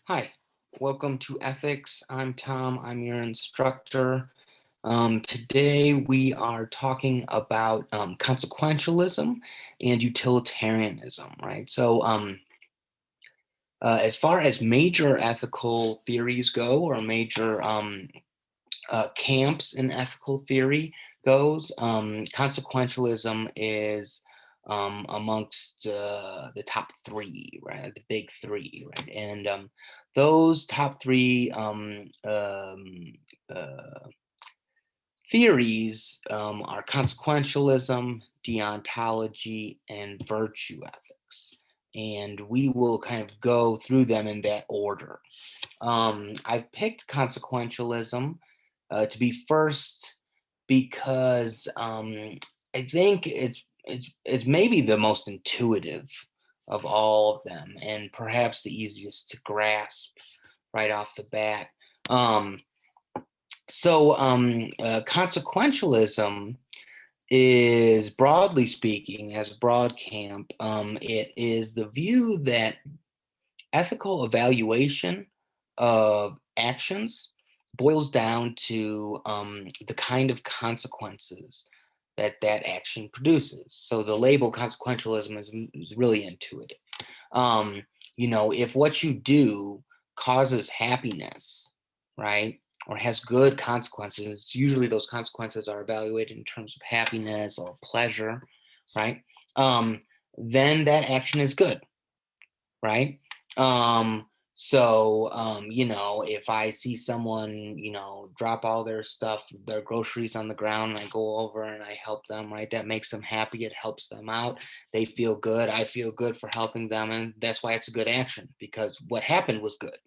Hi, welcome to Ethics. I'm Tom, I'm your instructor. Today we are talking about consequentialism and utilitarianism, right? As far as major ethical theories go, or major camps in ethical theory goes, consequentialism is amongst the top three, right? The big three, right? And those top three uh, theories are consequentialism, deontology, and virtue ethics. And we will kind of go through them in that order. I've picked consequentialism to be first because I think it's maybe the most intuitive of all of them, and perhaps the easiest to grasp right off the bat. Um, Consequentialism is, broadly speaking, as a broad camp, it is the view that ethical evaluation of actions boils down to the kind of consequences that that action produces. So the label consequentialism is really intuitive. Um, if what you do causes happiness, right, or has good consequences, usually those consequences are evaluated in terms of happiness or pleasure, right? Then that action is good, right? If I see someone, drop all their stuff, their groceries on the ground, and I go over and I help them, right? That makes them happy. It helps them out. They feel good. I feel good for helping them. And that's why it's a good action, because what happened was good,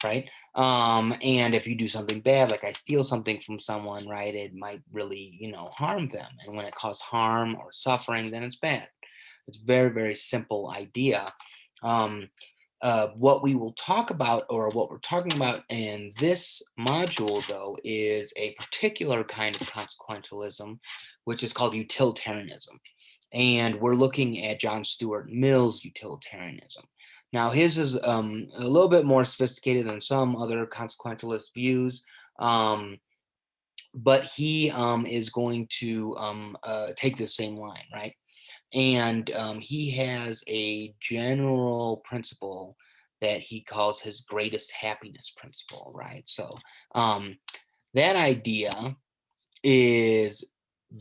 right? And if you do something bad, like I steal something from someone, right, it might really, harm them. And when it causes harm or suffering, then it's bad. It's a very, very simple idea. Um, what we will talk about, or what we're talking about in this module, though, is a particular kind of consequentialism, which is called utilitarianism. And we're looking at John Stuart Mill's utilitarianism. Now, his is a little bit more sophisticated than some other consequentialist views, but he is going to take the same line, right? And he has a general principle that he calls his greatest happiness principle, right? So that idea is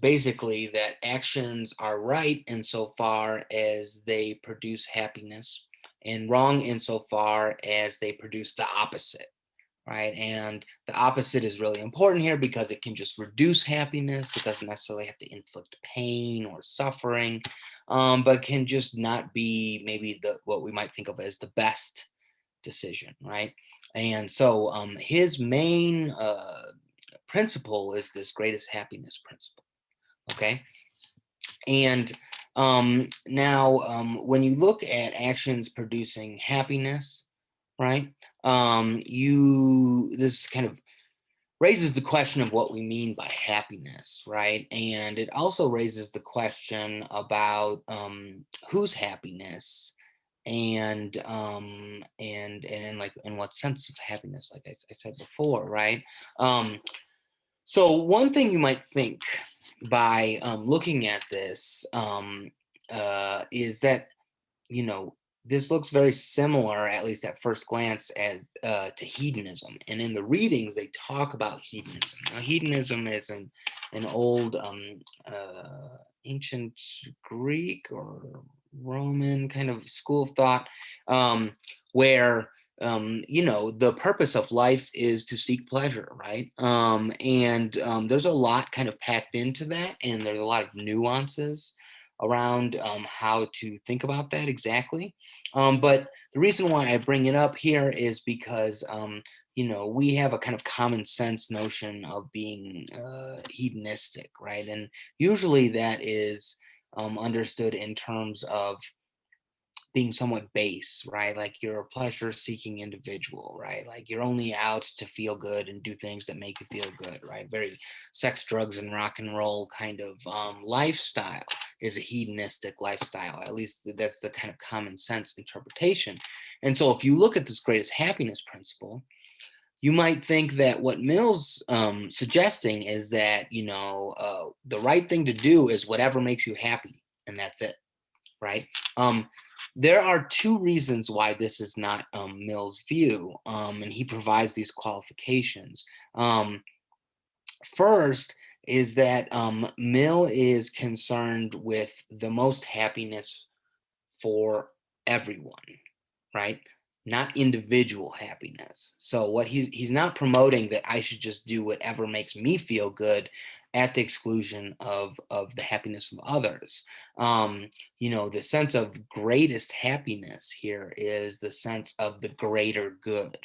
basically that actions are right insofar as they produce happiness, and wrong insofar as they produce the opposite, right? And the opposite is really important here because it can just reduce happiness. It doesn't necessarily have to inflict pain or suffering, but can just not be maybe what we might think of as the best decision, right? And so his main principle is this greatest happiness principle. Okay. And now, when you look at actions producing happiness, right? This kind of raises the question of what we mean by happiness, right? And it also raises the question about whose happiness, and like in what sense of happiness, like I said before, right? So one thing you might think by looking at this is that, you know, this looks very similar, at least at first glance, as to hedonism. And in the readings, they talk about hedonism. Now, hedonism is an old ancient Greek or Roman kind of school of thought, where the purpose of life is to seek pleasure, right? And there's a lot kind of packed into that, and there's a lot of nuances around how to think about that exactly. But the reason why I bring it up here is because, we have a kind of common sense notion of being hedonistic, right? And usually that is understood in terms of being somewhat base, right? Like you're a pleasure-seeking individual, right? Like you're only out to feel good and do things that make you feel good, right? Very sex, drugs, and rock and roll kind of lifestyle is a hedonistic lifestyle. At least that's the kind of common sense interpretation. And so if you look at this greatest happiness principle, you might think that what Mill's suggesting is that, the right thing to do is whatever makes you happy, and that's it, right? Um, there are two reasons why this is not Mill's view, and he provides these qualifications. First is that Mill is concerned with the most happiness for everyone, right? Not individual happiness. So what he's not promoting that I should just do whatever makes me feel good at the exclusion of the happiness of others. The sense of greatest happiness here is the sense of the greater good,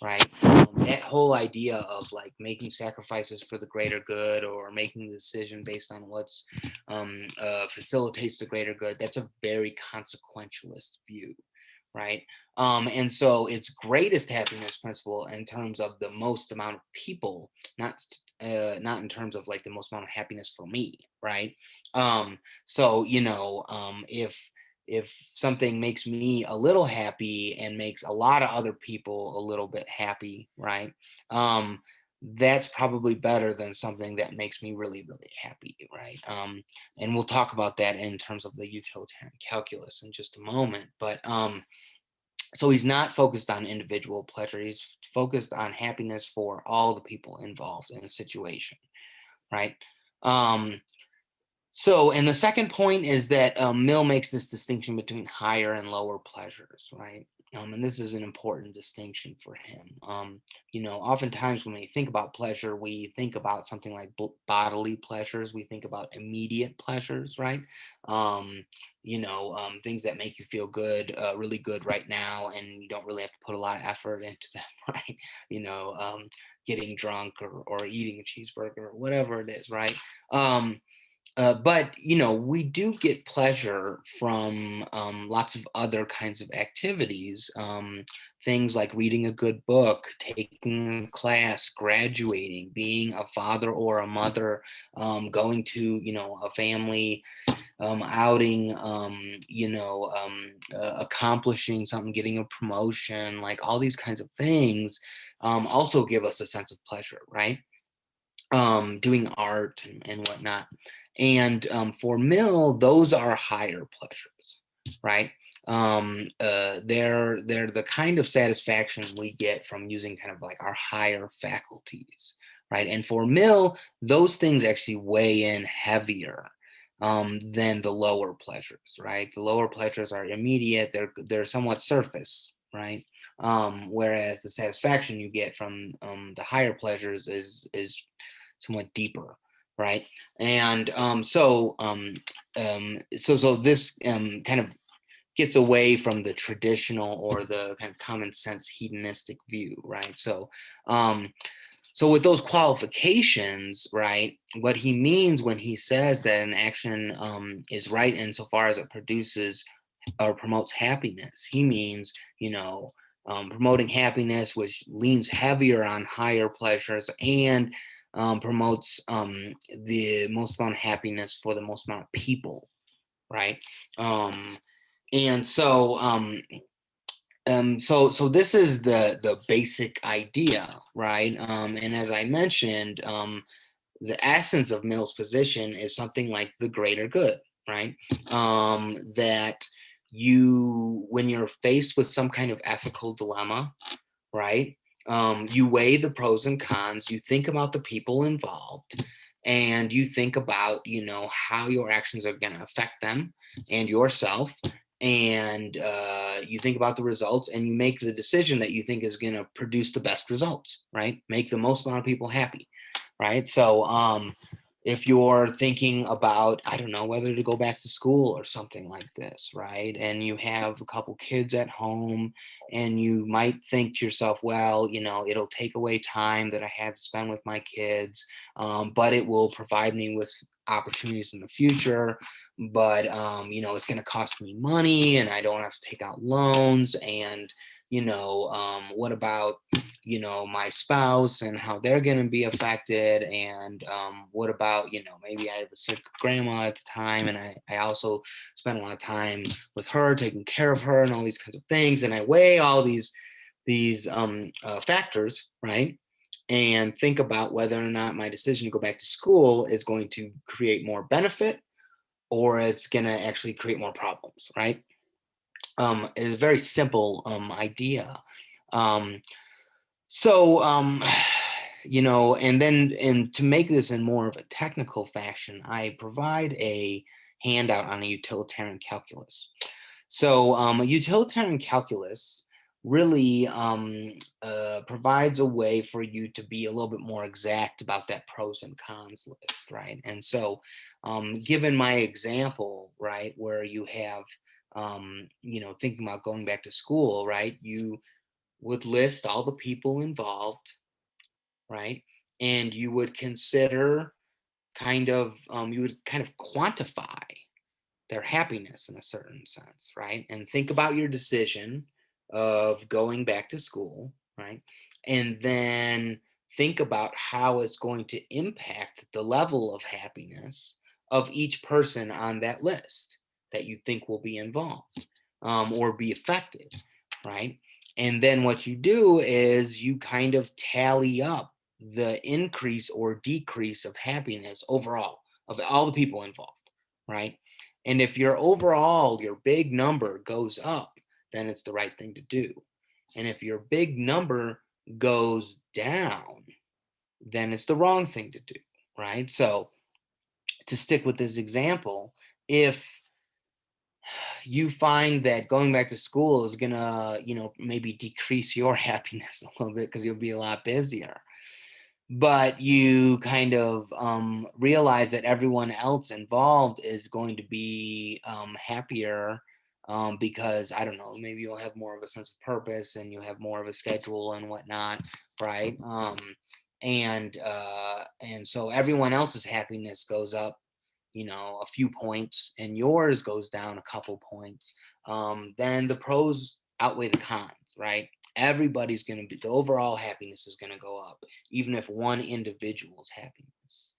right? That whole idea of like making sacrifices for the greater good or making the decision based on what's facilitates the greater good, that's a very consequentialist view, right? And so its greatest happiness principle in terms of the most amount of people, not in terms of like the most amount of happiness for me, right? So if something makes me a little happy and makes a lot of other people a little bit happy, right? That's probably better than something that makes me really, really happy, right? And we'll talk about that in terms of the utilitarian calculus in just a moment. But so he's not focused on individual pleasure. He's focused on happiness for all the people involved in a situation, right? Um, and the second point is that Mill makes this distinction between higher and lower pleasures, right? And this is an important distinction for him. Oftentimes when we think about pleasure, we think about something like bodily pleasures. We think about immediate pleasures, right? Things that make you feel good, really good right now, and you don't really have to put a lot of effort into them, right? Getting drunk or eating a cheeseburger or whatever it is, right? But we do get pleasure from lots of other kinds of activities, things like reading a good book, taking a class, graduating, being a father or a mother, going to a family outing, accomplishing something, getting a promotion, like all these kinds of things also give us a sense of pleasure, right? Doing art and whatnot. And for Mill, those are higher pleasures, right? They're the kind of satisfaction we get from using kind of like our higher faculties, right? And for Mill, those things actually weigh in heavier than the lower pleasures, right? The lower pleasures are immediate; they're somewhat surface, right? Whereas the satisfaction you get from the higher pleasures is somewhat deeper, right? And so this kind of gets away from the traditional or the kind of common sense hedonistic view, right? So with those qualifications, right, what he means when he says that an action is right insofar as it produces or promotes happiness, he means, promoting happiness, which leans heavier on higher pleasures and promotes the most amount of happiness for the most amount of people, right? And so so this is the basic idea, right? And as I mentioned, the essence of Mill's position is something like the greater good, right? That when you're faced with some kind of ethical dilemma, right? You weigh the pros and cons, you think about the people involved, and you think about, how your actions are going to affect them and yourself. And you think about the results and you make the decision that you think is going to produce the best results, right? Make the most amount of people happy, right? So if you're thinking about, I don't know, whether to go back to school or something like this, right? And you have a couple kids at home and you might think to yourself, well, it'll take away time that I have to spend with my kids, but it will provide me with opportunities in the future, but it's going to cost me money, and I don't have to take out loans. And what about my spouse and how they're going to be affected? And what about maybe I have a sick grandma at the time, and I also spend a lot of time with her, taking care of her, and all these kinds of things. And I weigh all these factors, right? And think about whether or not my decision to go back to school is going to create more benefit, or it's going to actually create more problems, right? It's a very simple idea. Um, so, and to make this in more of a technical fashion, I provide a handout on a utilitarian calculus. So a utilitarian calculus really provides a way for you to be a little bit more exact about that pros and cons list, right? And so given my example, right, where you have, thinking about going back to school, right, you would list all the people involved, right? And you would consider you would kind of quantify their happiness in a certain sense, right? And think about your decision of going back to school, right? And then think about how it's going to impact the level of happiness of each person on that list that you think will be involved or be affected, right? And then what you do is you kind of tally up the increase or decrease of happiness overall of all the people involved, right? And if your big number goes up, then it's the right thing to do. And if your big number goes down, then it's the wrong thing to do, right? So to stick with this example, if you find that going back to school is gonna, maybe decrease your happiness a little bit because you'll be a lot busier, but you kind of realize that everyone else involved is going to be happier because I don't know, maybe you'll have more of a sense of purpose and you have more of a schedule and whatnot, right? And so everyone else's happiness goes up, a few points, and yours goes down a couple points. Then the pros outweigh the cons, right? Everybody's going to be, the overall happiness is going to go up, even if one individual's happiness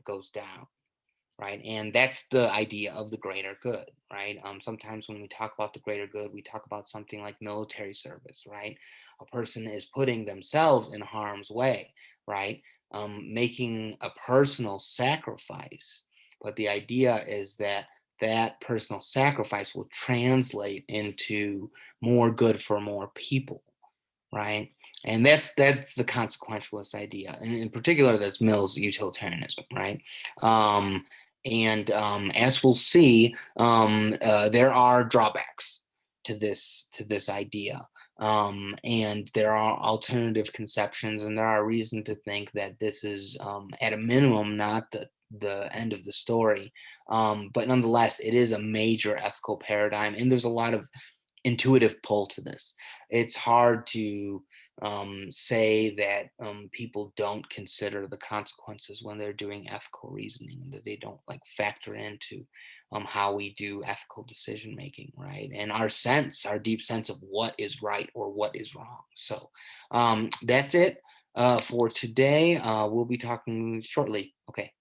goes down, right? And that's the idea of the greater good, right? Sometimes when we talk about the greater good, we talk about something like military service, right? A person is putting themselves in harm's way, right? Making a personal sacrifice. But the idea is that that personal sacrifice will translate into more good for more people, right? And that's the consequentialist idea, and in particular, that's Mill's utilitarianism, right? As we'll see, there are drawbacks to this idea, and there are alternative conceptions, and there are reason to think that this is, at a minimum, not the end of the story, but nonetheless, it is a major ethical paradigm, and there's a lot of intuitive pull to this. It's hard to say that people don't consider the consequences when they're doing ethical reasoning, and that they don't like factor into how we do ethical decision making, right? And our deep sense of what is right or what is wrong. So that's it for today. We'll be talking shortly. Okay.